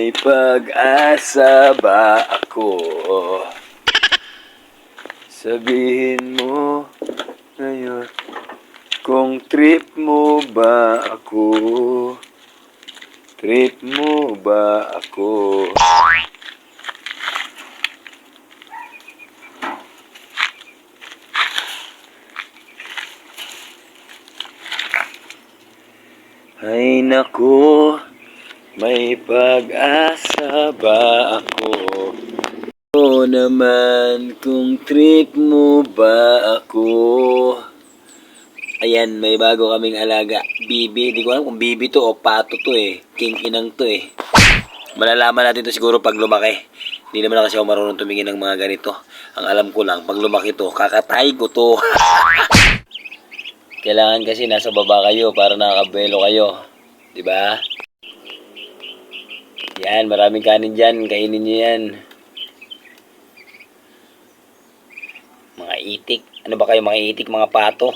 May pag-asa ba ako? Sabihin mo ngayon kung trip mo ba ako? Trip mo ba ako? Ay naku, may pag-asa ba ako? Oo naman, kung trip mo ba ako? Ayan, may bago kaming alaga. Bibi, di ko alam kung bibi to o pato to eh. King inang to eh. Malalaman natin to siguro pag lumaki. Hindi naman kasi ako marunong tumingin ng mga ganito. Ang alam ko lang, pag lumaki to, kakatay ko to. Kailangan kasi nasa baba kayo para nakakabuelo kayo. Diba? Yan, maraming kanin dyan. Kainin nyo yan. Mga itik. Ano ba kayo mga itik, mga pato?